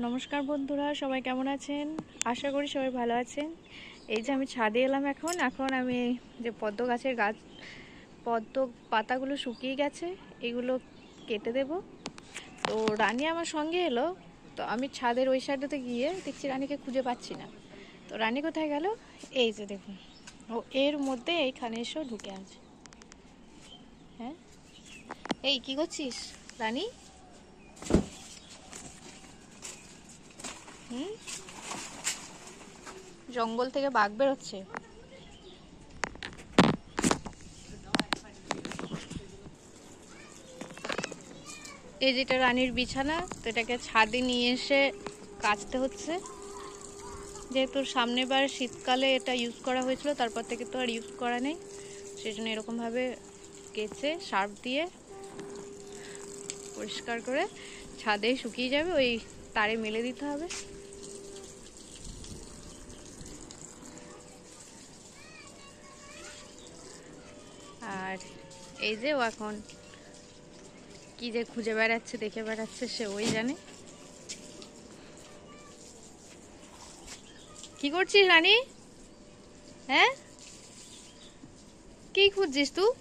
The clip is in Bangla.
নমস্কার বন্ধুরা, সবাই কেমন আছেন? আশা করি সবাই ভালো আছেন। এই যে আমি ছাদে এলাম এখন আমি যে পদ্ম গাছের পদ্ম পাতাগুলো শুকিয়ে গেছে, এগুলো কেটে দেব। তো রানী আমার সঙ্গে এলো। তো আমি ছাদের ওই সাইডটাতে গিয়ে দেখছি রানীকে খুঁজে পাচ্ছি না। তো রানী কোথায় গেল? এই যে দেখুন, ও এর মধ্যে এইখানে এসেও ঢুকে আছে। হ্যাঁ, এই কি করছিস রানী? জঙ্গল থেকে বাঘ বেরোচ্ছে। এই যেটা রানীর বিছানা, তো এটাকে ছাদে নিয়ে এসে কাচতে হচ্ছে। যেহেতু সামনের বার শীতকালে এটা ইউজ করা হয়েছিল, তারপর থেকে তো আর ইউজ করা নেই, সেই জন্য এরকমভাবে কেচে সার্ফ দিয়ে পরিষ্কার করে ছাদে শুকিয়ে যাবে, ওই তারে মেলে দিতে হবে। আর এই যে ও এখন কি যে খুঁজে বেড়াচ্ছে, দেখে বেড়াচ্ছে, সে ওই জানে। কি করছিস রানী? হ্যাঁ, কি খুঁজছিস তুই?